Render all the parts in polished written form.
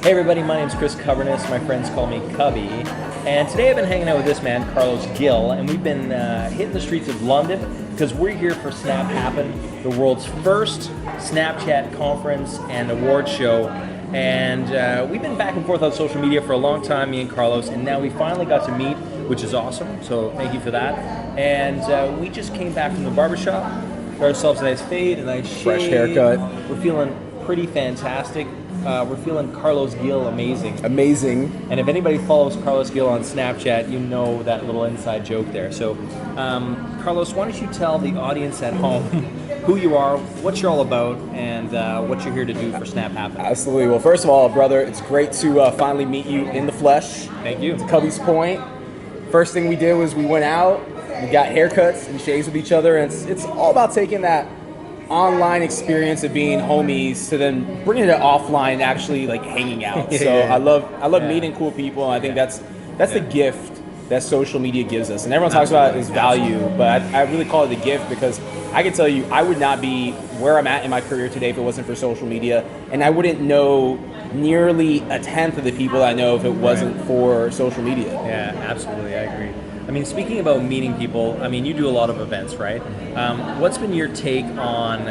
Hey everybody, my name's Chris Coverness. My friends call me Kubby. And today I've been hanging out with this man, Carlos Gill, and we've been hitting the streets of London because we're here for Snap Happen, the world's first Snapchat conference and award show. And we've been back and forth on social media for a long time, me and Carlos, and now we finally got to meet, which is awesome, so thank you for that. And we just came back from the barbershop, got ourselves a nice fade, a nice shave. Fresh haircut. We're feeling pretty fantastic. We're feeling Carlos Gill amazing. Amazing. And if anybody follows Carlos Gill on Snapchat, you know that little inside joke there. So, Carlos, why don't you tell the audience at home who you are, what you're all about, and what you're here to do for Snap Happen. Absolutely. Well, first of all, brother, it's great to finally meet you in the flesh. Thank you. To Cubby's point, first thing we did was we went out, we got haircuts and shaves with each other, and it's all about taking that online experience of being homies to then bringing it offline, actually like hanging out. So I love meeting cool people, and I think that's the gift that social media gives us. And everyone talks about its value, but I really call it the gift because I can tell you I would not be where I'm at in my career today if it wasn't for social media, and I wouldn't know nearly a tenth of the people I know if it wasn't for social media. Yeah, absolutely, I agree. I mean, speaking about meeting people, I mean, you do a lot of events, right? What's been your take on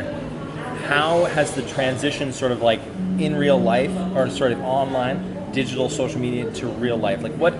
how has the transition sort of like in real life or sort of online, digital social media to real life? Like what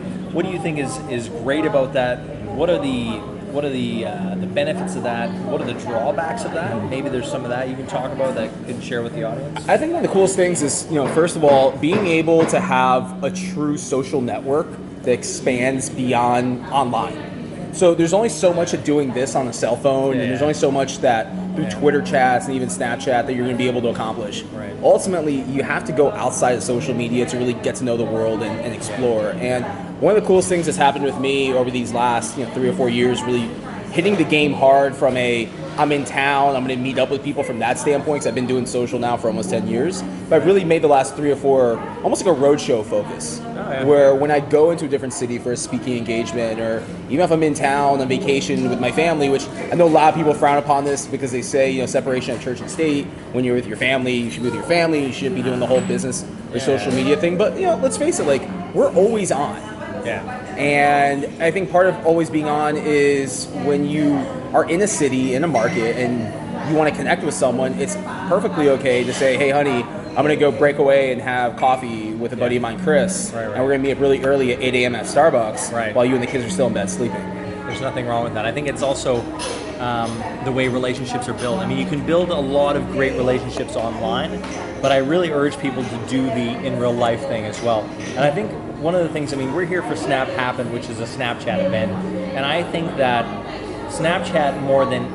do you think is great about that? What are the benefits of that? What are the drawbacks of that? Maybe there's some of that you can talk about that you can share with the audience. I think one of the coolest things is, first of all, being able to have a true social network that expands beyond online. So there's only so much of doing this on a cell phone, and there's only so much that through Twitter chats and even Snapchat that you're going to be able to accomplish. Right. Ultimately, you have to go outside of social media to really get to know the world and explore. And one of the coolest things that's happened with me over these last 3 or 4 years, really hitting the game hard from I'm in town, I'm going to meet up with people from that standpoint, because I've been doing social now for almost 10 years. But I've really made the last 3 or 4 almost like a roadshow focus, where when I go into a different city for a speaking engagement, or even if I'm in town on vacation with my family, which I know a lot of people frown upon this because they say, separation of church and state. When you're with your family, you should be with your family, you shouldn't be doing the whole business or social media thing. But let's face it, we're always on. Yeah. And I think part of always being on is when you are in a city, in a market, and you want to connect with someone, it's perfectly okay to say, hey, honey, I'm going to go break away and have coffee with a buddy of mine, Chris, and we're going to meet up really early at 8 a.m. at Starbucks while you and the kids are still in bed sleeping. There's nothing wrong with that. I think it's also the way relationships are built. I mean, you can build a lot of great relationships online, but I really urge people to do the in real life thing as well. And I think one of the things, we're here for Snap Happen, which is a Snapchat event, and I think that Snapchat, more than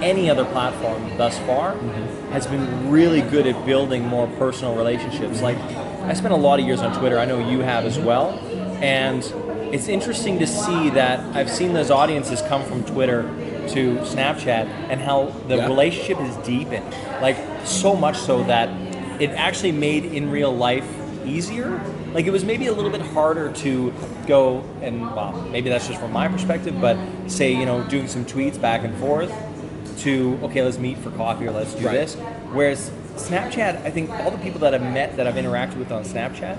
any other platform thus far, has been really good at building more personal relationships. Like, I spent a lot of years on Twitter, I know you have as well, and it's interesting to see that I've seen those audiences come from Twitter to Snapchat and how the relationship is deepened. Like, so much so that it actually made in real life easier. Like, it was maybe a little bit harder to go and, well, maybe that's just from my perspective, but say, doing some tweets back and forth to, okay, let's meet for coffee or let's do this. Whereas Snapchat, I think all the people that I've met, that I've interacted with on Snapchat,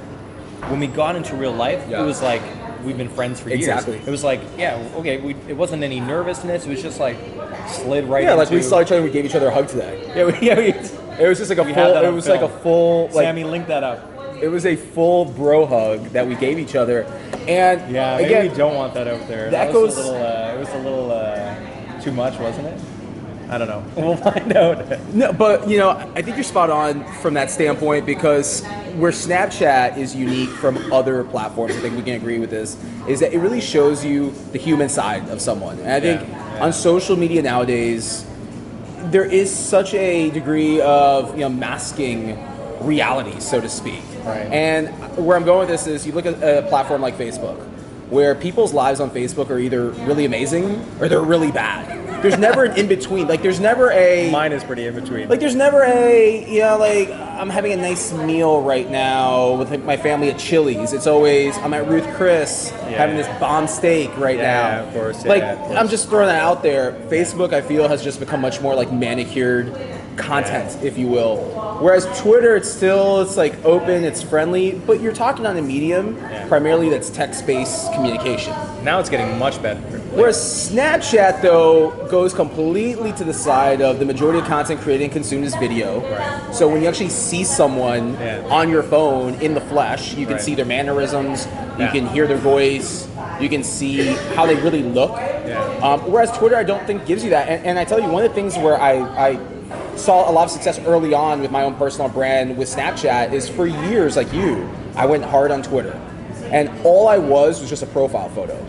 when we got into real life, it was like, we've been friends for years. Exactly. It was like, it wasn't any nervousness, it was just like, slid right into... Yeah, like we saw each other and we gave each other a hug today. It was just like a full... Sammy, link that up. It was a full bro hug that we gave each other, and maybe we don't want that out there. That was it was a little too much, wasn't it? I don't know. We'll find out. No, but I think you're spot on from that standpoint, because where Snapchat is unique from other platforms, I think we can agree with this, is that it really shows you the human side of someone. And I think on social media nowadays, there is such a degree of masking reality, so to speak. Right. And where I'm going with this is, you look at a platform like Facebook, where people's lives on Facebook are either really amazing or they're really bad. There's never an in-between. Like, there's never a... Mine is pretty in-between. Like, there's never a, I'm having a nice meal right now with my family at Chili's. It's always, I'm at Ruth Chris having this bomb steak right now. Yeah, of course. I'm just throwing that out there. Facebook, I feel, has just become much more, manicured content, if you will. Whereas Twitter, it's like open, it's friendly, but you're talking on a medium primarily that's text-based communication. Now it's getting much better. Whereas Snapchat, though, goes completely to the side of the majority of content created and consumed is video. Right. So when you actually see someone on your phone in the flesh, you can see their mannerisms, you can hear their voice, you can see how they really look. Whereas Twitter, I don't think gives you that. And I tell you, one of the things where I saw a lot of success early on with my own personal brand with Snapchat is for years, like you, I went hard on Twitter. And all I was just a profile photo.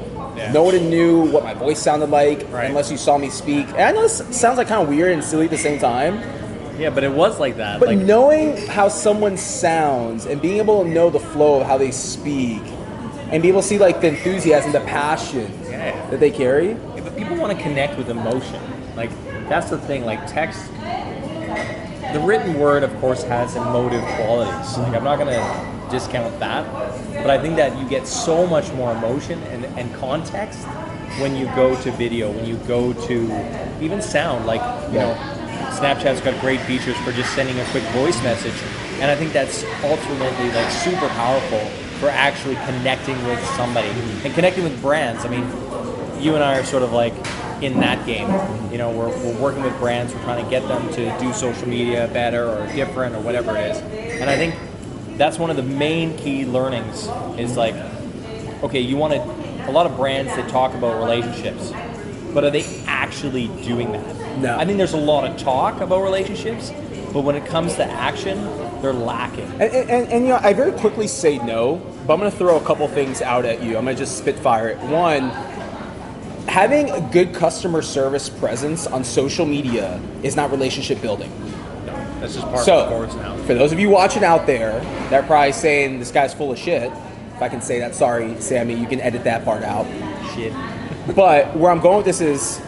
No one knew what my voice sounded like unless you saw me speak. And I know this sounds like kind of weird and silly at the same time. Yeah, but it was like that. But knowing how someone sounds and being able to know the flow of how they speak and be able to see like the enthusiasm, the passion that they carry. Yeah, but people want to connect with emotion. Like, that's the thing. Like, text, the written word, of course, has emotive qualities. Like, I'm not going to discount that, but I think that you get so much more emotion and context when you go to video, when you go to even sound. Like, you know, Snapchat's got great features for just sending a quick voice message, and I think that's ultimately like super powerful for actually connecting with somebody and connecting with brands. I mean, you and I are sort of like in that game. You know, we're working with brands, we're trying to get them to do social media better or different or whatever it is, and I think that's one of the main key learnings is like, okay, you want to, a lot of brands that talk about relationships, but are they actually doing that? No. I think there's a lot of talk about relationships, but when it comes to action, they're lacking. And you know, I very quickly say no, but I'm going to throw a couple things out at you. I'm going to just spitfire it. One, having a good customer service presence on social media is not relationship building. That's just part of the course now. For those of you watching out there, they're probably saying this guy's full of shit. If I can say that, sorry, Sammy, you can edit that part out. Shit. But where I'm going with this is,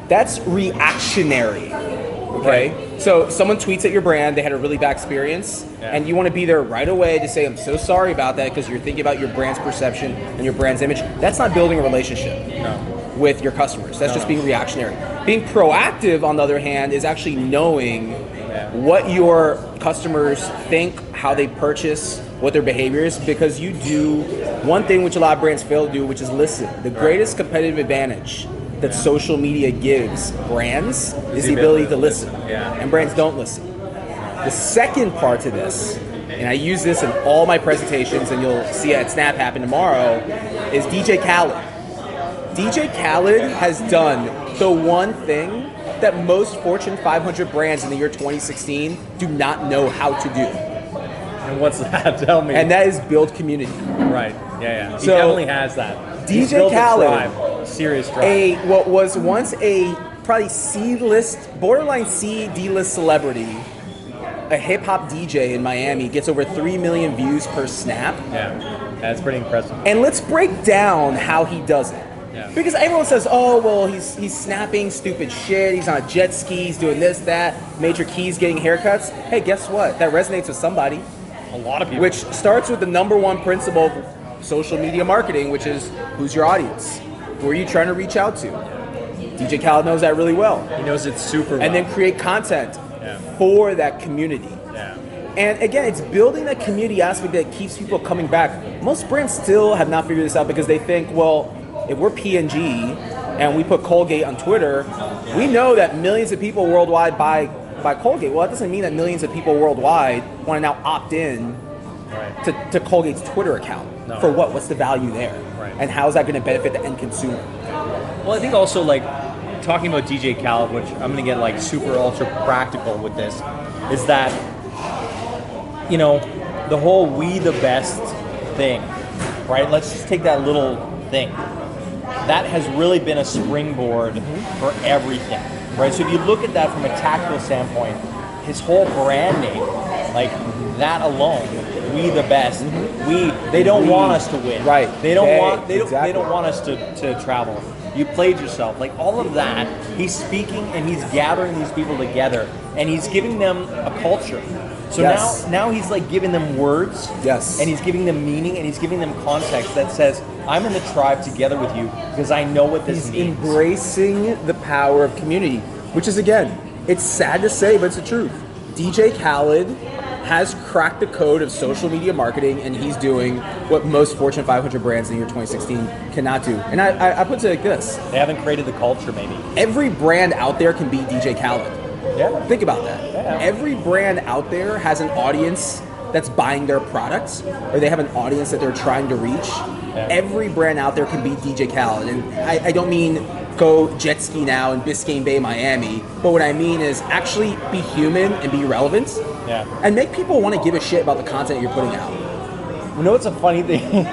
that's reactionary, okay? Right. So someone tweets at your brand, they had a really bad experience, and you want to be there right away to say, I'm so sorry about that, because you're thinking about your brand's perception and your brand's image. That's not building a relationship with your customers. That's just being reactionary. Being proactive, on the other hand, is actually knowing what your customers think, how they purchase, what their behavior is, because you do one thing which a lot of brands fail to do, which is listen. The greatest competitive advantage that social media gives brands is the ability to listen. And brands don't listen. The second part to this, and I use this in all my presentations, and you'll see it at Snap happen tomorrow, is DJ Khaled. DJ Khaled has done the one thing that most Fortune 500 brands in the year 2016 do not know how to do. And what's that? Tell me. And that is build community. Right. Yeah. He So, definitely has that. He's DJ built a Khaled, tribe. Serious tribe. what was once a probably C-list, borderline C, D-list celebrity, a hip-hop DJ in Miami, gets over 3 million views per snap. Yeah, that's pretty impressive. And let's break down how he does it. Yeah. Because everyone says, oh, well, he's snapping stupid shit, he's on a jet ski, he's doing this, that, Major Keys getting haircuts. Hey, guess what? That resonates with somebody. A lot of people. Which starts with the number one principle of social media marketing, which is, who's your audience? Who are you trying to reach out to? DJ Khaled knows that really well. He knows it super well. And then create content for that community. Yeah. And again, it's building that community aspect that keeps people coming back. Most brands still have not figured this out because they think, well, if we're P&G and we put Colgate on Twitter, we know that millions of people worldwide buy Colgate. Well, that doesn't mean that millions of people worldwide want to now opt in to Colgate's Twitter account. No. For what? What's the value there? Right. And how is that going to benefit the end consumer? Well, I think also, like, talking about DJ Khaled, which I'm going to get, like, super ultra practical with this, is that, you know, the whole we the best thing, right? Let's just take that little thing. That has really been a springboard for everything, right? So if you look at that from a tactical standpoint, his whole brand name, like that alone, we the best. They don't want us to win. Right. They don't want us to travel. You played yourself. Like all of that, he's speaking and he's gathering these people together and he's giving them a culture. So now he's like giving them words. Yes. And he's giving them meaning and he's giving them context that says, I'm in the tribe together with you because I know what this means. He's embracing the power of community, which is, again, It's sad to say, but it's the truth. DJ Khaled has cracked the code of social media marketing, and he's doing what most Fortune 500 brands in the year 2016 cannot do. And I put it like this. They haven't created the culture, maybe. Every brand out there can be DJ Khaled. Yeah. Think about that. Yeah. Every brand out there has an audience that's buying their products, or they have an audience that they're trying to reach. Yeah. Every brand out there can be DJ Khaled. And I don't mean go jet ski now in Biscayne Bay, Miami, but what I mean is actually be human and be relevant. Yeah. And make people want to give a shit about the content you're putting out. You know what's a funny thing?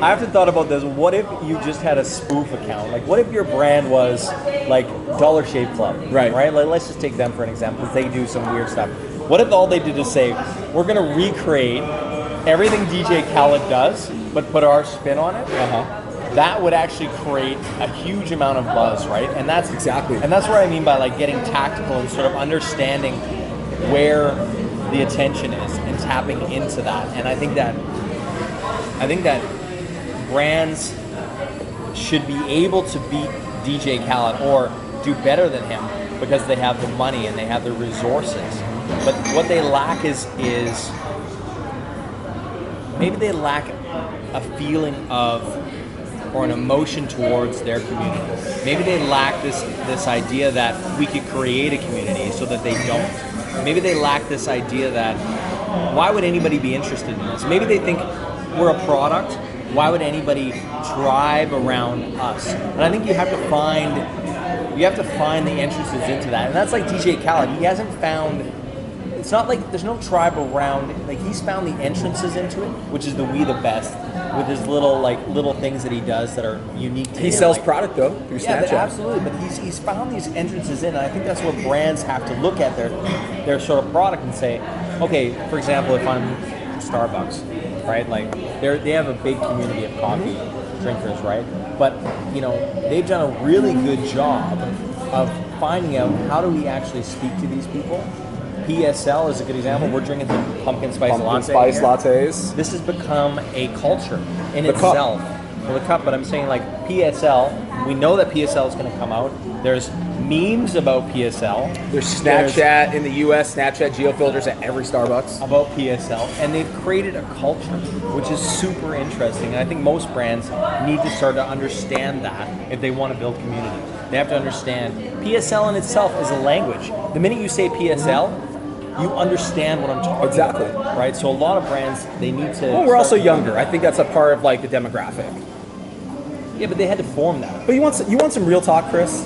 I have to thought about this. What if you just had a spoof account? Like, what if your brand was like Dollar Shave Club? Right. Right? Like, let's just take them for an example, because they do some weird stuff. What if all they did is say, we're going to recreate everything DJ Khaled does, but put our spin on it? That would actually create a huge amount of buzz, right? And that's exactly. And that's what I mean by like getting tactical and sort of understanding where the attention is and tapping into that. And I think that brands should be able to beat DJ Khaled or do better than him because they have the money and they have the resources. But what they lack is maybe they lack a feeling of or an emotion towards their community. Maybe they lack this idea that we could create a community so that they don't. Maybe they lack this idea that why would anybody be interested in this? Maybe they think we're a product. Why would anybody drive around us? And I think you have to find the entrances into that. And that's like DJ Khaled. He hasn't found. It's not like there's no tribe around. Like he's found the entrances into it, which is the We the Best, with his little things that he does that are unique to him. He sells product though through Snapchat. Yeah, absolutely. But he's found these entrances in, and I think that's where brands have to look at their sort of product and say, okay, for example, if I'm Starbucks, right? Like they have a big community of coffee drinkers, right? But they've done a really good job of finding out how do we actually speak to these people. PSL is a good example. We're drinking some pumpkin spice lattes. This has become a culture in itself. Well, the cup, but I'm saying like PSL. We know that PSL is going to come out. There's memes about PSL. There's Snapchat in the U.S. Snapchat geofilters at every Starbucks about PSL, and they've created a culture, which is super interesting. And I think most brands need to start to understand that if they want to build community. They have to understand PSL in itself is a language. The minute you say PSL, you understand what I'm talking about, right? So a lot of brands, they need to... Well, we're also younger. I think that's a part of like the demographic. Yeah, but they had to form that. But you want some real talk, Chris?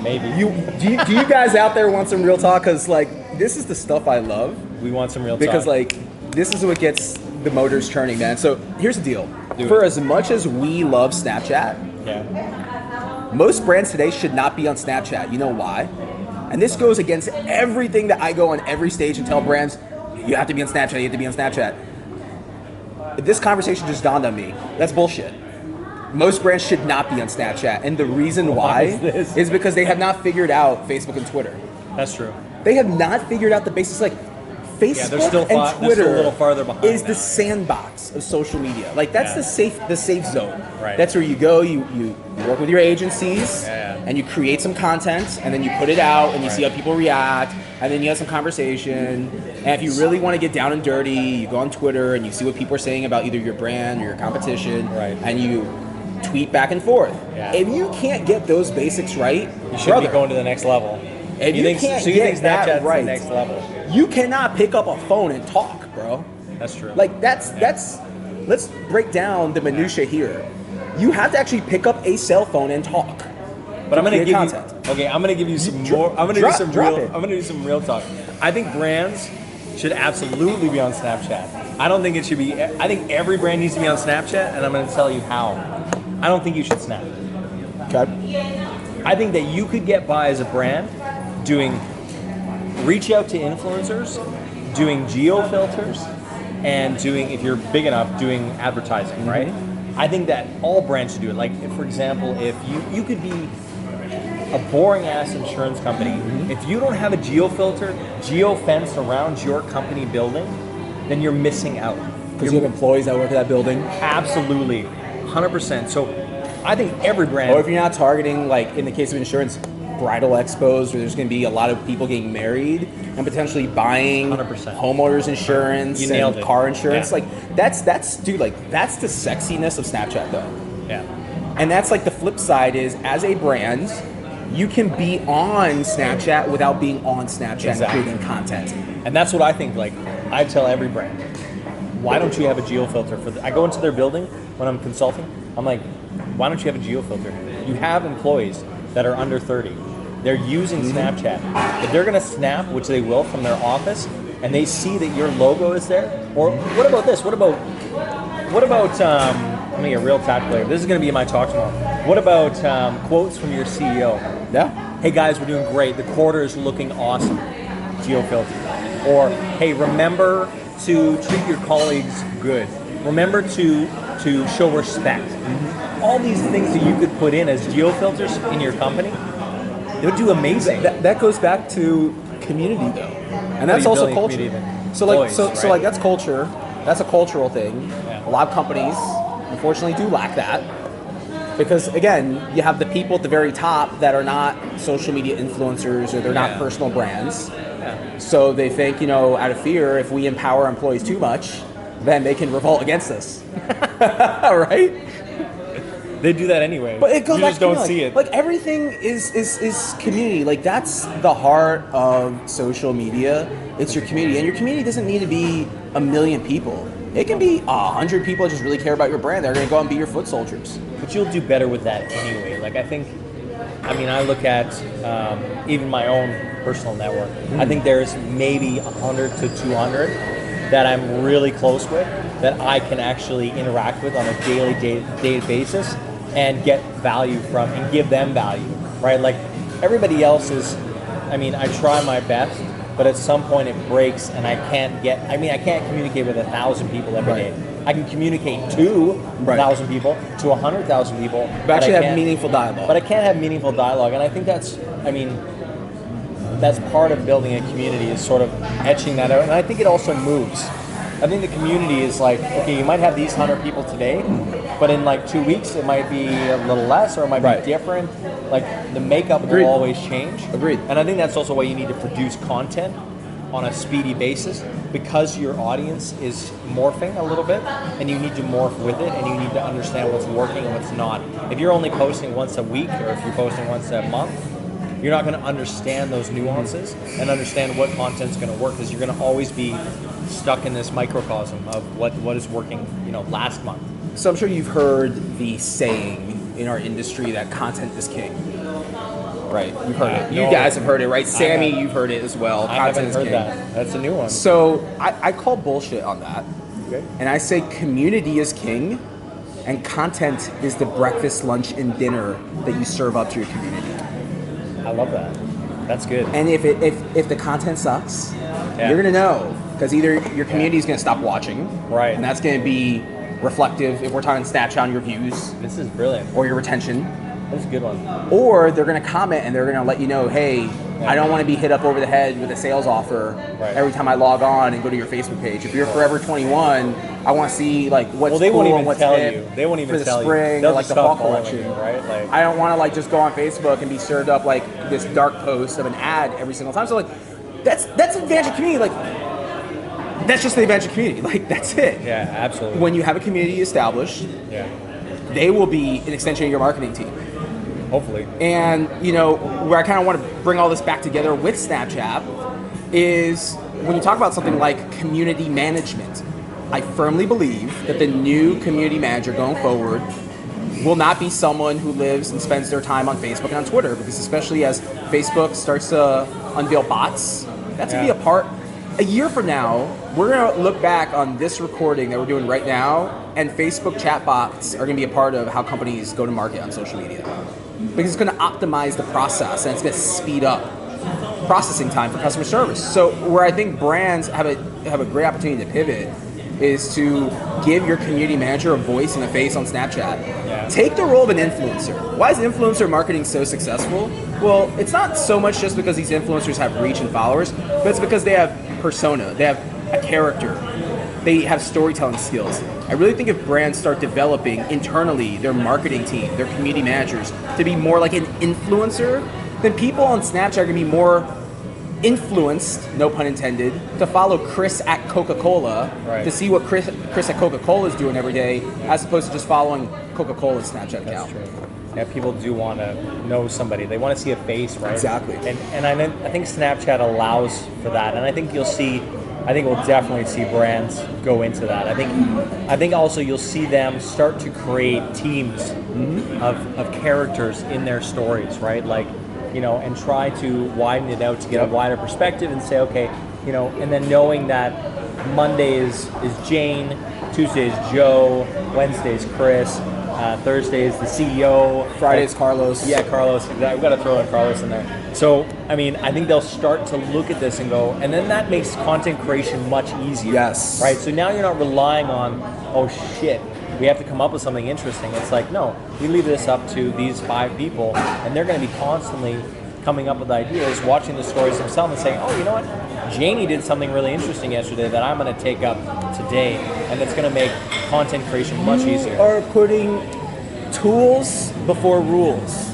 Maybe. Do you guys out there want some real talk? Because like this is the stuff I love. We want some real talk. Because like this is what gets the motors turning, man. So here's the deal. For as much as we love Snapchat, most brands today should not be on Snapchat. You know why? And this goes against everything that I go on every stage and tell brands, you have to be on Snapchat, you have to be on Snapchat. This conversation just dawned on me. That's bullshit. Most brands should not be on Snapchat. And the reason why is because they have not figured out Facebook and Twitter. That's true. They have not figured out the basics. Like Facebook and Twitter a little farther behind is the sandbox of social media. Like that's the safe zone. Right. That's where you go, you work with your agencies and you create some content and then you put it out and you see how people react and then you have some conversation. And if you really want to get down and dirty, you go on Twitter and you see what people are saying about either your brand or your competition and you tweet back and forth. If you can't get those basics right, you should be going to the next level. If you can't get that right, the next level. You cannot pick up a phone and talk, bro. That's true. Like that's let's break down the minutia here. You have to actually pick up a cell phone and talk. But I'm going to give you okay, I'm going to give you some more I'm going to do some real talk. I think brands should absolutely be on Snapchat. I don't think it should be I think every brand needs to be on Snapchat and I'm going to tell you how. I don't think you should snap. Okay. I think that you could get by as a brand doing reach out to influencers, doing geo filters, and doing, if you're big enough, doing advertising, right? I think that all brands should do it. Like, if, for example, if you could be a boring ass insurance company, if you don't have a geo filter, geo fence around your company building, then you're missing out. Because you have employees that work at that building? Absolutely, 100%. So I think every brand... Or if you're not targeting, like in the case of insurance, bridal expos where there's going to be a lot of people getting married and potentially buying 100%. homeowners insurance You nailed and it. car insurance. Yeah. Like that's dude, like that's the sexiness of Snapchat though. Yeah. And that's like the flip side is as a brand, you can be on Snapchat without being on Snapchat and Exactly. creating content. And that's what I think. Like, I tell every brand, why don't you have a geofilter for I go into their building when I'm consulting. I'm like, why don't you have a geofilter? You have employees that are under 30. They're using Snapchat. If they're going to snap, which they will from their office, and they see that your logo is there, or what about this? What about I'm going to get real tactical here. This is going to be my talk tomorrow. What about quotes from your CEO? Yeah. Hey guys, we're doing great. The quarter is looking awesome. Geofilter. Or, hey, remember to treat your colleagues good. Remember to show respect. All these things that you could put in as geofilters in your company, they would do amazing. That goes back to community though, and that's you also building culture. community then? So like, Employees, so right? like that's culture. That's a cultural thing. Yeah. A lot of companies, unfortunately, do lack that because again, you have the people at the very top that are not social media influencers or they're not Yeah. personal brands. Yeah. So they think, out of fear, if we empower employees too much, then they can revolt against us, right? They do that anyway. But it goes you back just to don't like, see it. Like everything is community. Like that's the heart of social media. It's your community, and your community doesn't need to be 1 million people. It can be 100 people that just really care about your brand. They're going to go out and be your foot soldiers. But you'll do better with that anyway. Like I look at even my own personal network. I think there's maybe 100 to 200 that I'm really close with that I can actually interact with on a daily basis and get value from and give them value, right? Like everybody else is, I try my best, but at some point it breaks and I can't communicate with 1,000 people every day. I can communicate to 1,000 people, to 100,000 people. But actually have meaningful dialogue. But I can't have meaningful dialogue, and I think that's part of building a community is sort of etching that out, and I think it also moves. I think the community is like, okay, you might have these 100 people today, but in like 2 weeks it might be a little less or it might be different. Like the makeup will always change. Agreed. And I think that's also why you need to produce content on a speedy basis because your audience is morphing a little bit and you need to morph with it and you need to understand what's working and what's not. If you're only posting once a week or if you're posting once a month, you're not going to understand those nuances and understand what content's going to work because you're going to always be stuck in this microcosm of what is working, last month. So I'm sure you've heard the saying in our industry that content is king. Right, you've heard it. You guys have heard it, right? Sammy, you've heard it as well. I haven't heard that. That's a new one. So I call bullshit on that. Okay. And I say community is king and content is the breakfast, lunch, and dinner that you serve up to your community. I love that. That's good. And if the content sucks, you're gonna know because either your community is gonna stop watching, right, and that's gonna be reflective if we're talking Snapchat on your views. This is brilliant. Or your retention. That's a good one. Or they're gonna comment and they're gonna let you know, hey, I don't want to be hit up over the head with a sales offer every time I log on and go to your Facebook page. If you're Forever 21, I want to see like what's they cool won't even and what's tell hip you. They won't even for the tell spring you. They'll or like just the fall stop following collection, you, right? Like I don't want to like just go on Facebook and be served up like this dark post of an ad every single time. So like that's the advantage of community. Like that's just the advantage of community. Like that's it. Yeah, absolutely. When you have a community established, they will be an extension of your marketing team. Hopefully. And, where I kind of want to bring all this back together with Snapchat is when you talk about something like community management, I firmly believe that the new community manager going forward will not be someone who lives and spends their time on Facebook and on Twitter, because especially as Facebook starts to unveil bots, that's going to be a part. A year from now, we're going to look back on this recording that we're doing right now, and Facebook chatbots are going to be a part of how companies go to market on social media. Because it's going to optimize the process and it's going to speed up processing time for customer service. So where I think brands have a great opportunity to pivot is to give your community manager a voice and a face on Snapchat. Yeah. Take the role of an influencer. Why is influencer marketing so successful? Well, it's not so much just because these influencers have reach and followers, but it's because they have persona, they have a character, they have storytelling skills. I really think if brands start developing internally their marketing team, their community managers, to be more like an influencer then people on Snapchat are going to be more influenced, no pun intended, to follow Chris at Coca-Cola to see what Chris at Coca-Cola is doing every day, as opposed to just following Coca-Cola's Snapchat account. That's true. Yeah, people do want to know somebody. They want to see a face, right? Exactly. And I think Snapchat allows for that. And I think we'll definitely see brands go into that. I think also you'll see them start to create teams of characters in their stories, right? Like, and try to widen it out to get a wider perspective and say, okay, and then knowing that Monday is Jane, Tuesday is Joe, Wednesday is Chris, Thursday is the CEO, Friday is Carlos. Yeah, Carlos. We've got to throw in Carlos in there. So, I think they'll start to look at this and go, and then that makes content creation much easier. Yes. Right? So now you're not relying on, oh shit, we have to come up with something interesting. It's like, no, we leave this up to these 5 people, and they're going to be constantly coming up with ideas, watching the stories themselves and saying, oh, you know what? Janie did something really interesting yesterday that I'm going to take up today, and it's going to make content creation much easier. You are putting tools before rules.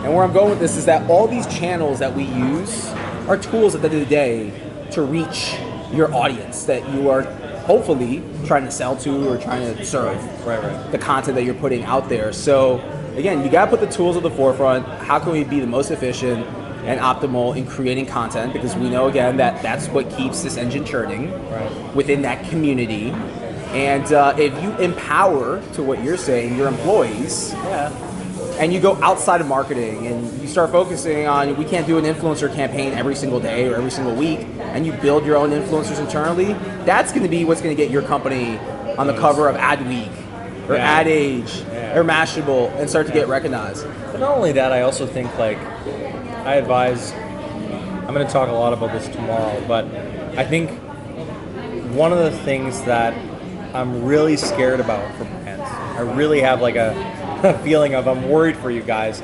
And where I'm going with this is that all these channels that we use are tools at the end of the day to reach your audience that you are hopefully trying to sell to or trying to serve. Right. The content that you're putting out there. So again, you got to put the tools at the forefront. How can we be the most efficient and optimal in creating content? Because we know again that that's what keeps this engine churning within that community. And if you empower, to what you're saying, your employees, and you go outside of marketing and you start focusing on, we can't do an influencer campaign every single day or every single week, and you build your own influencers internally, that's going to be what's going to get your company on the cover of Adweek or Ad Age or Mashable and start to get recognized. But not only that, I also think, I advise, I'm going to talk a lot about this tomorrow, but I think one of the things that I'm really scared about for brands, I really have a feeling of I'm worried for you guys,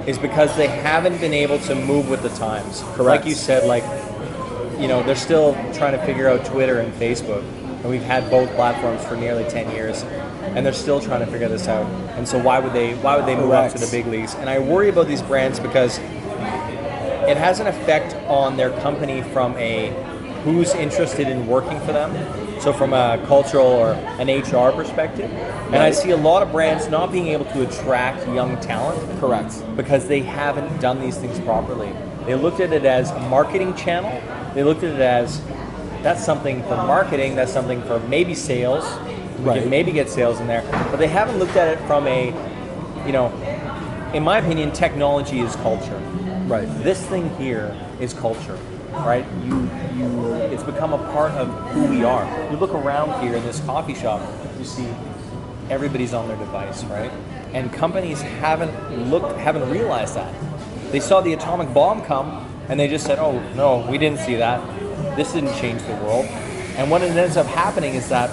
is because they haven't been able to move with the times. Correct. Like you said, they're still trying to figure out Twitter and Facebook, and we've had both platforms for nearly 10 years, and they're still trying to figure this out. And so why would they move up to the big leagues? And I worry about these brands because it has an effect on their company from a who's interested in working for them. So from a cultural or an HR perspective. And I see a lot of brands not being able to attract young talent. Correct. Because they haven't done these things properly. They looked at it as a marketing channel. They looked at it as, that's something for marketing, that's something for maybe sales. We can maybe get sales in there. But they haven't looked at it from a, in my opinion, technology is culture. Right. This thing here is culture. Right, it's become a part of who we are. You look around here in this coffee shop, you see everybody's on their device, right? And companies haven't realized that. They saw the atomic bomb come, and they just said, "Oh no, we didn't see that. This didn't change the world." And what ends up happening is that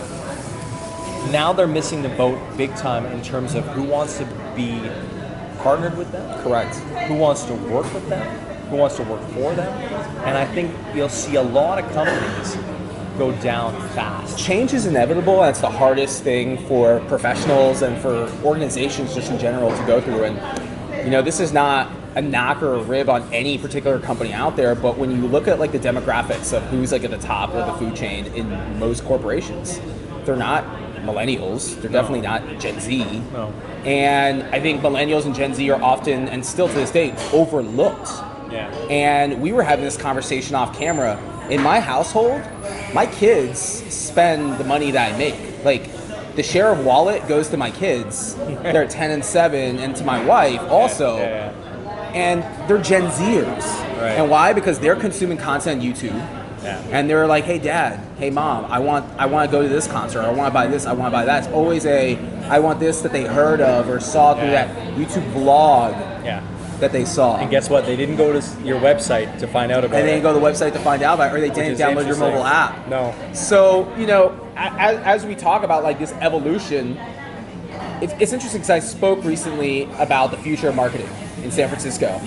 now they're missing the boat big time in terms of who wants to be partnered with them. Correct. Who wants to work with them. Who wants to work for them. And I think you'll see a lot of companies go down fast. Change is inevitable, and it's the hardest thing for professionals and for organizations just in general to go through. And this is not a knock or a rib on any particular company out there, but when you look at the demographics of who's at the top of the food chain in most corporations, they're not millennials. They're definitely not Gen Z. No. And I think millennials and Gen Z are often, and still to this day, overlooked. Yeah. And we were having this conversation off camera. In my household, my kids spend the money that I make. The share of wallet goes to my kids. They're 10 and 7, and to my wife also. And they're Gen Zers. Right. And why? Because they're consuming content on YouTube. Yeah. And they're like, hey dad, hey mom, I want to go to this concert, I want to buy this, I want to buy that. It's always I want this that they heard of or saw through that YouTube vlog. That they saw. And guess what? They didn't go to your website to find out about it. And they didn't go to the website to find out about it, or they didn't download your mobile app. No. So, as we talk about this evolution, it's interesting because I spoke recently about the future of marketing in San Francisco.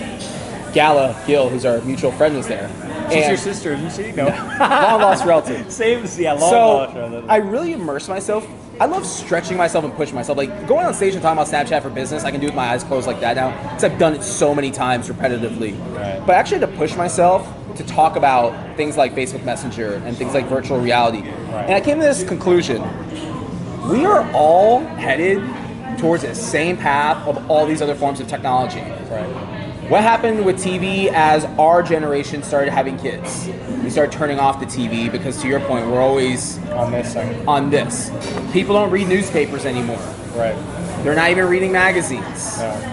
Gala Gill, who's our mutual friend, was there. She's your sister, isn't she? No. Long lost relative. Same, yeah, long So lost relative. I really immerse myself. I love stretching myself and pushing myself. Like going on stage and talking about Snapchat for business, I can do it with my eyes closed like that now because I've done it so many times repetitively. Right. But actually to push myself to talk about things like Facebook Messenger and things like virtual reality. Right. And I came to this conclusion. We are all headed towards the same path of all these other forms of technology. Right. What happened with TV as our generation started having kids? We started turning off the TV because, to your point, we're always On this thing. on this. People don't read newspapers anymore. Right. They're not even reading magazines. No.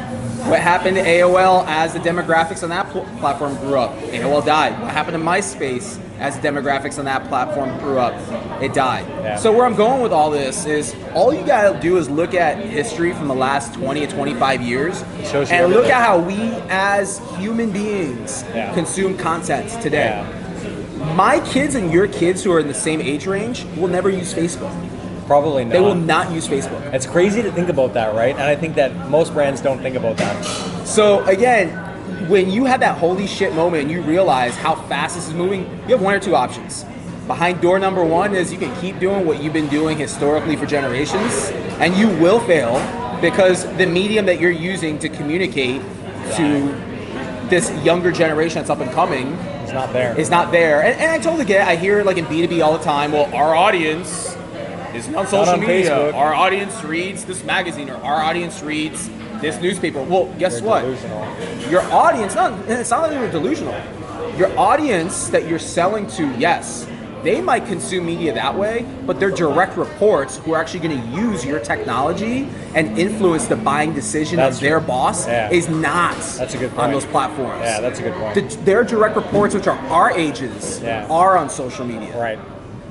What happened to AOL as the demographics on that platform grew up? AOL died. What happened to MySpace as the demographics on that platform grew up? It died. Yeah. So where I'm going with all this is all you gotta do is look at history from the last 20 to 25 years Shows you and look everything. at how we as human beings Yeah. consume content today. Yeah. My kids and your kids who are in the same age range will never use Facebook. Probably not. They will not use Facebook. It's crazy to think about that, right? And I think that most brands don't think about that. So again, when you have that holy shit moment and you realize how fast this is moving, you have one or two options. Behind door number one is you can keep doing what you've been doing historically for generations, and you will fail because the medium that you're using to communicate to this younger generation that's up and coming It's not there. is not there. And I totally get it. I hear like in B2B all the time, well, our audience is on social on media. Facebook. Our audience reads this magazine or our audience reads this newspaper. Well, guess They're what? delusional. Your audience, it's not that you're delusional. Your audience that you're selling to, yes, they might consume media that way, but they're direct reports who are actually going to use your technology and influence the buying decision That's of their true. boss Yeah. is not That's a good on point. those platforms. Yeah, that's a good point. Their direct reports, which are our ages, Yeah. are on social media. Right.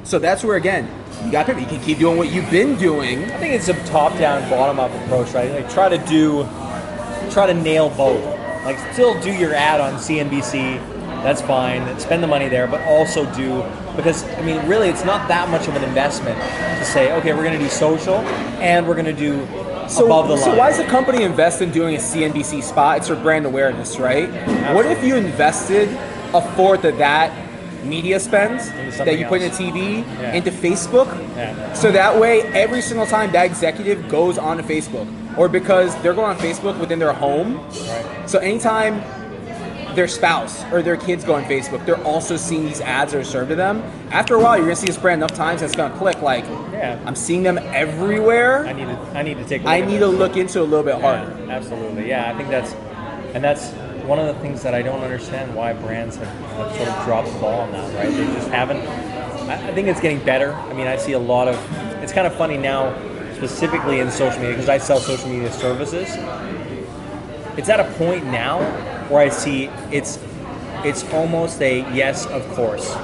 So that's where, again, you got to, you can keep doing what you've been doing. I think it's a top-down, bottom-up approach, right? Like try to nail both. Like still do your ad on CNBC, that's fine. Spend the money there, but also do, because I mean, really, it's not that much of an investment to say, okay, we're going to do social and we're going to do above the line. So why does the company invest in doing a CNBC spot? It's for brand awareness, right? What if you invested a fourth of that media spend that you put in TV Yeah. into Facebook? Yeah. So that way, every single time that executive goes onto Facebook, or because they're going on Facebook within their home, Right. so anytime their spouse or their kids go on Facebook, they're also seeing these ads that are served to them. After a while, you're gonna see this brand enough times that's gonna click like, Yeah. I'm seeing them everywhere. I need to take. I need to look into it a little bit harder. Yeah, absolutely. Yeah, I think that's one of the things that I don't understand why brands have sort of dropped the ball on that, right? They just haven't. I think it's getting better. I mean, I see a lot of. It's kind of funny now, specifically in social media, because I sell social media services. It's at a point now where I see it's almost a yes, of course,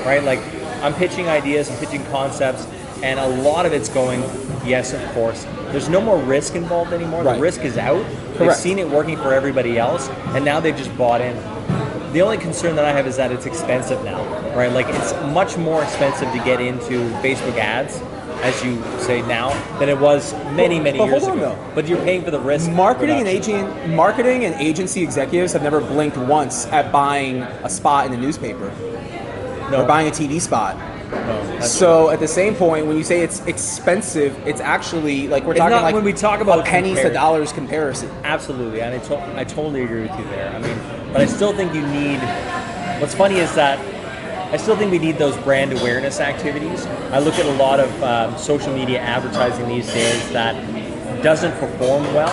right? Like I'm pitching ideas, I'm pitching concepts, and a lot of it's going yes, of course. There's no more risk involved anymore. Right. The risk is out. They've Correct. seen it working for everybody else, and now they've just bought in. The only concern that I have is that it's expensive now, right? Like it's much more expensive to get into Facebook ads, as you say now, than it was many But years hold on, ago. though. But you're paying for the risk. Marketing reduction. and agency executives have never blinked once at buying a spot in the newspaper or buying a TV spot. No, that's So at the same point, when you say it's expensive, it's actually like we're It's talking not like when we talk about a pennies to compare- dollars comparison. Absolutely, and I totally agree with you there. I mean, but I still think you need. What's funny is that I still think we need those brand awareness activities. I look at a lot of social media advertising these days that doesn't perform well,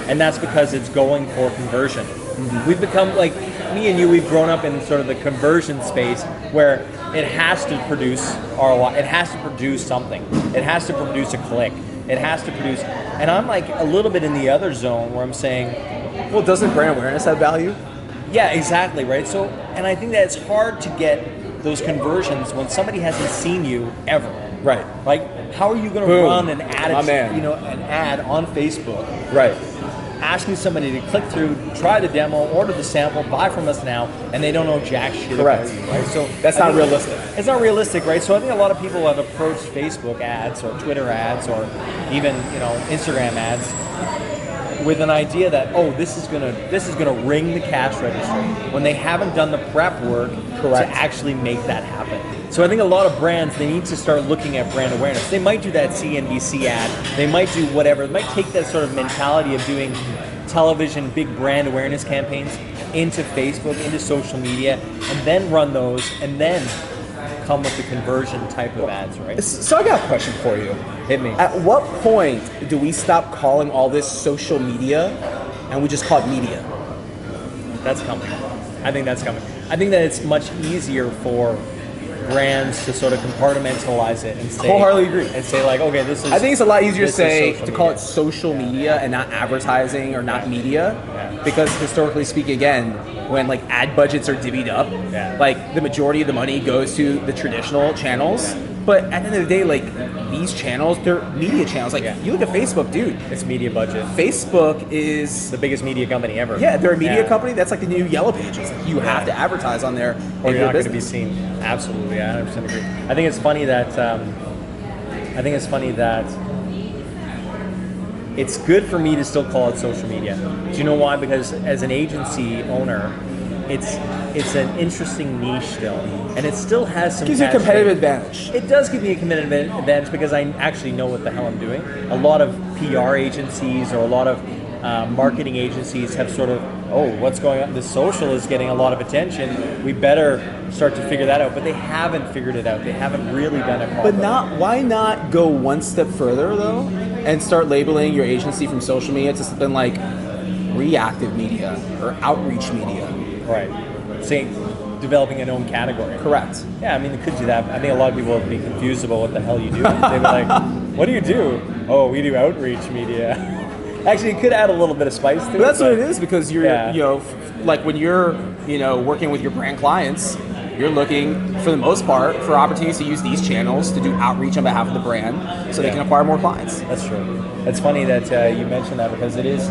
and that's because it's going for conversion. Mm-hmm. We've become like me and you. We've grown up in sort of the conversion space where it has to produce ROI. It has to produce something. It has to produce a click. It has to produce. And I'm like a little bit in the other zone where I'm saying, Well, doesn't brand awareness have value? yeah, exactly, right? So, and I think that it's hard to get those conversions when somebody hasn't seen you ever. Right. Like, how are you going to Boom. run an ad, My man. an ad on Facebook, Right. asking somebody to click through, try the demo, order the sample, buy from us now, and they don't know jack shit Correct. about you, right? So That's I not think realistic. It's not realistic, right? So I think a lot of people have approached Facebook ads or Twitter ads or even Instagram ads with an idea that, oh, this is gonna ring the cash register, when they haven't done the prep work to actually make that happen. So I think a lot of brands, they need to start looking at brand awareness. They might do that CNBC ad, they might do whatever, they might take that sort of mentality of doing television, big brand awareness campaigns into Facebook, into social media, and then run those, and then come with the conversion type of ads, right? So I got a question for you. Hit me. At what point do we stop calling all this social media and we just call it media? That's coming. I think that's coming. I think that it's much easier for brands to sort of compartmentalize it and say, wholeheartedly agree, and say like, okay, this is. I think it's a lot easier to call media. it social media and not advertising or not media, because historically speaking, again, when like ad budgets are divvied up, like the majority of the money goes to the traditional channels. But at the end of the day, like these channels, they're media channels. Like you look at Facebook, dude. It's media budget. Facebook is the biggest media company ever. Yeah, they're a media company. That's like the new Yellow Pages. Like you have to advertise on there, or you're not going to be seen. Absolutely, I 100% agree. I think it's funny that it's good for me to still call it social media. Do you know why? Because as an agency owner, it's an interesting niche still, and it still has some. Gives you a competitive advantage. It does give me a competitive advantage because I actually know what the hell I'm doing. A lot of PR agencies or a lot of marketing agencies have sort of, oh, what's going on? The social is getting a lot of attention. We better start to figure that out. But they haven't figured it out. They haven't really done it properly. But why not go one step further though, and start labeling your agency from social media to something like reactive media or outreach media? Right. Say, developing an own category. Correct. Yeah, I mean, they could do that. I think a lot of people would be confused about what the hell you do. They'd be like, what do you do? Oh, we do outreach media. Actually, it could add a little bit of spice to it. But that's what it is, because you're, like when you're, working with your brand clients, you're looking, for the most part, for opportunities to use these channels to do outreach on behalf of the brand so they can acquire more clients. That's true. It's funny that you mentioned that, because it is,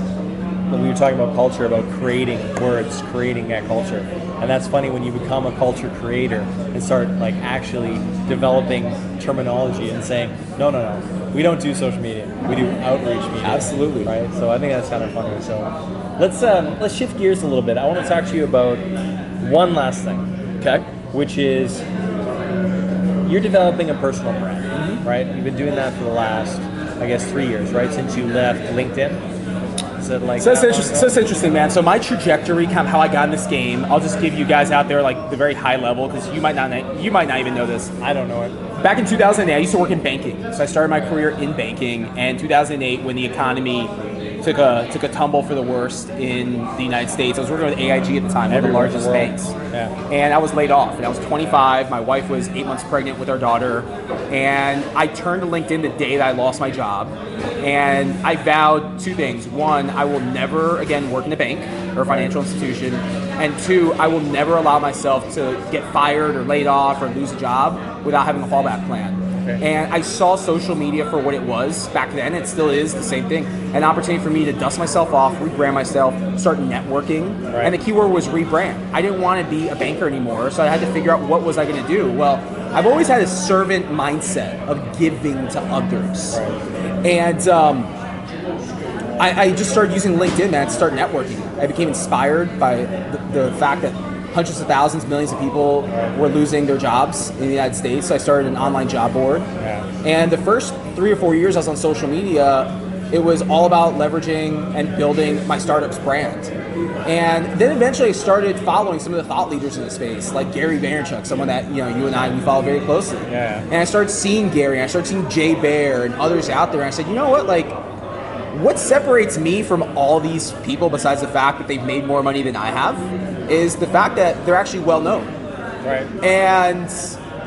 when we were talking about culture, about creating words, creating that culture. And that's funny when you become a culture creator and start like actually developing terminology and saying, no, we don't do social media, we do outreach media. Absolutely. Right? So I think that's kind of funny. So let's shift gears a little bit. I want to talk to you about one last thing, okay? Which is, you're developing a personal brand, right? You've been doing that for the last, I guess, 3 years, right? Since you left LinkedIn. So it's interesting, man. So my trajectory, kind of how I got in this game, I'll just give you guys out there like the very high level, because you might not even know this. I don't know it. Back in 2008, I used to work in banking. So I started my career in banking, and 2008, when the economy took a tumble for the worst in the United States, I was working with AIG at the time, one of the largest banks. Yeah. And I was laid off, and I was 25. My wife was 8 months pregnant with our daughter, and I turned to LinkedIn the day that I lost my job, and I vowed two things. One, I will never again work in a bank or a financial institution, and two, I will never allow myself to get fired or laid off or lose a job without having a fallback plan. Okay. And I saw social media for what it was back then. It still is the same thing. An opportunity for me to dust myself off, rebrand myself, start networking. Right. And the key word was rebrand. I didn't want to be a banker anymore, so I had to figure out what was I going to do. Well, I've always had a servant mindset of giving to others. Right. And I just started using LinkedIn, man, to start networking. I became inspired by the fact that hundreds of thousands, millions of people were losing their jobs in the United States. So I started an online job board. Yeah. And the first 3 or 4 years I was on social media, it was all about leveraging and building my startup's brand. And then eventually I started following some of the thought leaders in the space, like Gary Vaynerchuk, someone that you and I, we follow very closely. Yeah. And I started seeing Gary, and I started seeing Jay Baer and others out there, and I said, you know what, like, what separates me from all these people, besides the fact that they've made more money than I have, is the fact that they're actually well known. Right. And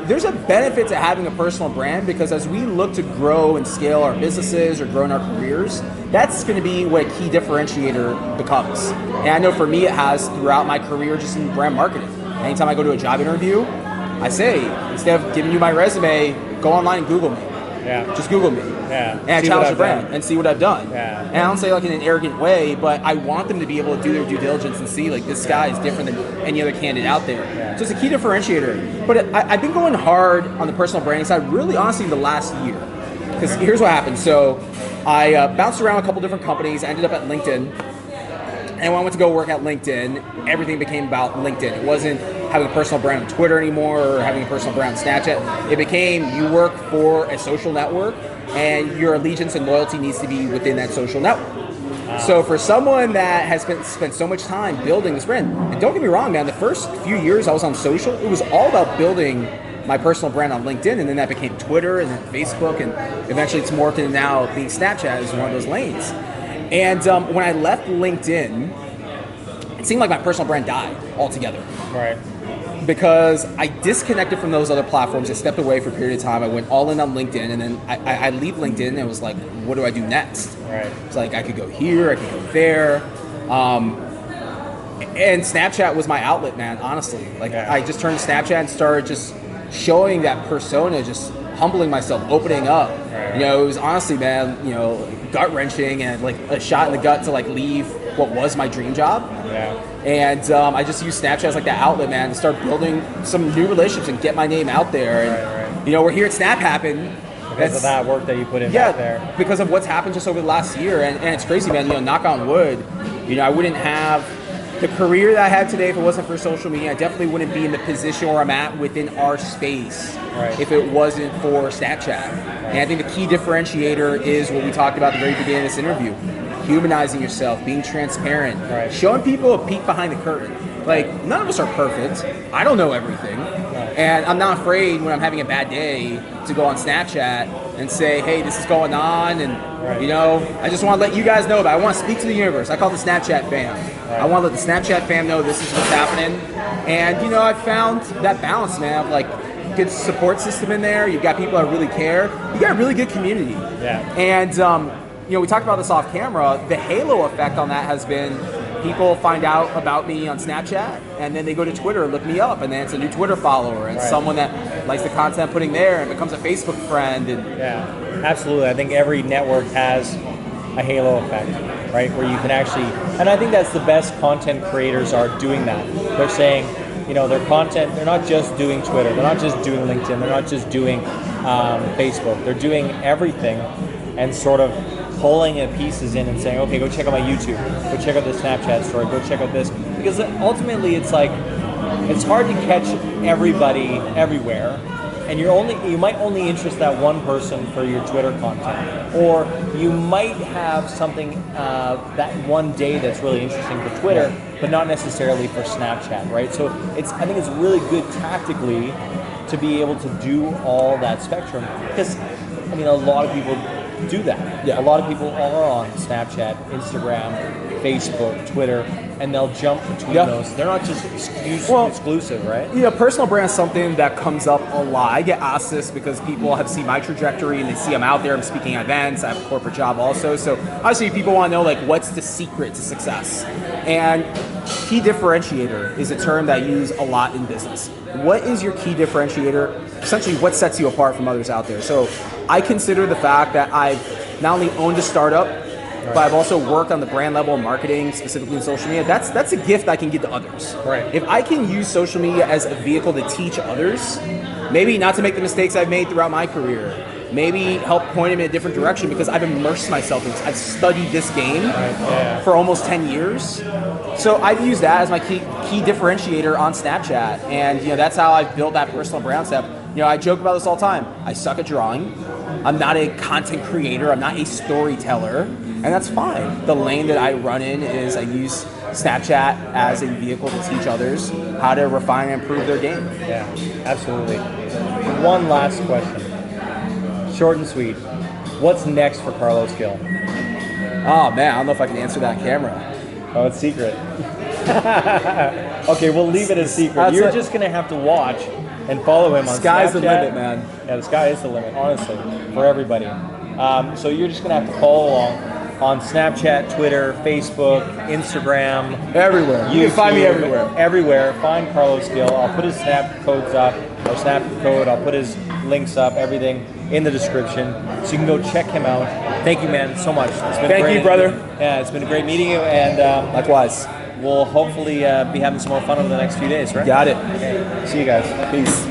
there's a benefit to having a personal brand, because as we look to grow and scale our businesses or grow in our careers, that's going to be what a key differentiator becomes. And I know for me it has throughout my career just in brand marketing. Anytime I go to a job interview, I say, instead of giving you my resume, go online and Google me. Yeah. Just Google me. Yeah. And I challenge the brand and see what I've done. Yeah. And I don't say like in an arrogant way, but I want them to be able to do their due diligence and see like this guy is different than any other candidate out there. Yeah. So it's a key differentiator. But I've been going hard on the personal branding side really honestly the last year. Because here's what happened. So I bounced around a couple different companies. I ended up at LinkedIn. And when I went to go work at LinkedIn, everything became about LinkedIn. It wasn't having a personal brand on Twitter anymore or having a personal brand on Snapchat. It became you work for a social network and your allegiance and loyalty needs to be within that social network. So for someone that has spent so much time building this brand, and don't get me wrong, man, the first few years I was on social, it was all about building my personal brand on LinkedIn, and then that became Twitter and then Facebook, and eventually it's morphed into now being Snapchat as one of those lanes. And when I left LinkedIn, it seemed like my personal brand died altogether. Right. Because I disconnected from those other platforms. I stepped away for a period of time. I went all in on LinkedIn, and then I leave LinkedIn, and it was like, what do I do next? Right. It's like I could go here, I could go there. And Snapchat was my outlet, man, honestly. Like, I just turned to Snapchat and started just showing that persona, just humbling myself, opening up. Right. You know, it was honestly, man, you know, gut-wrenching and like a shot in the gut to like leave what was my dream job. Yeah. And I just used Snapchat as like that outlet, man, to start building some new relationships and get my name out there. And, right. you know, we're here at Snap Happen. Because of that work that you put in back there. Because of what's happened just over the last year. And it's crazy, man. You know, knock on wood, you know, I wouldn't have the career that I have today if it wasn't for social media. I definitely wouldn't be in the position where I'm at within our space if it wasn't for Snapchat. And I think the key differentiator is what we talked about at the very beginning of this interview. Humanizing yourself, being transparent, showing people a peek behind the curtain. Like, none of us are perfect. I don't know everything. And I'm not afraid when I'm having a bad day to go on Snapchat and say, hey, this is going on. And, you know, I just want to let you guys know about it. I want to speak to the universe. I call it the Snapchat fam. I want to let the Snapchat fam know this is what's happening. And, you know, I found that balance, man, of like good support system in there. You've got people that really care. You got a really good community. Yeah. And, you know, we talked about this off camera. The halo effect on that has been people find out about me on Snapchat, and then they go to Twitter and look me up, and then it's a new Twitter follower, and someone that likes the content I'm putting there and becomes a Facebook friend. And yeah, absolutely. I think every network has a halo effect, right? Where you can actually, and I think that's the best content creators are doing that. They're saying, you know, their content, they're not just doing Twitter, they're not just doing LinkedIn, they're not just doing Facebook. They're doing everything and sort of pulling the pieces in and saying, okay, go check out my YouTube, go check out this Snapchat story, go check out this. Because ultimately it's like, it's hard to catch everybody everywhere, and you might only interest that one person for your Twitter content. Or you might have something that one day that's really interesting for Twitter, but not necessarily for Snapchat, right? So I think it's really good tactically to be able to do all that spectrum. Because, I mean, a lot of people do that. Yeah. A lot of people are on Snapchat, Instagram, Facebook, Twitter, and they'll jump between those. They're not just exclusive, right? You know, personal brand is something that comes up a lot. I get asked this because people have seen my trajectory and they see I'm out there, I'm speaking at events, I have a corporate job also. So obviously people want to know, like, what's the secret to success? And key differentiator is a term that I use a lot in business. What is your key differentiator? Essentially, what sets you apart from others out there? So I consider the fact that I've not only owned a startup, but I've also worked on the brand level marketing, specifically in social media. That's a gift I can give to others. Right. If I can use social media as a vehicle to teach others, maybe not to make the mistakes I've made throughout my career, maybe help point them in a different direction because I've immersed myself in this. I've studied this game for almost 10 years. So I've used that as my key differentiator on Snapchat. And, you know, that's how I've built that personal brand step. You know, I joke about this all the time. I suck at drawing. I'm not a content creator. I'm not a storyteller. And that's fine. The lane that I run in is I use Snapchat as a vehicle to teach others how to refine and improve their game. Yeah, absolutely. One last question. Short and sweet. What's next for Carlos Gill? Oh, man, I don't know if I can answer that on camera. Oh, it's secret. Okay, we'll leave it as secret. You're just going to have to watch and follow him on Snapchat. Sky's the limit, man. Yeah, the sky is the limit, honestly, for everybody. So you're just going to have to follow along on Snapchat, Twitter, Facebook, Instagram. Everywhere. You can find me everywhere. Everywhere. Find Carlos Gill. I'll put his Snap codes up, or Snap code. I'll put his links up, everything in the description. So you can go check him out. Thank you, man, so much. It's been Thank you, brother. Yeah, it's been a great meeting you. And likewise. We'll hopefully be having some more fun over the next few days, right? Got it. Okay. See you guys. Peace.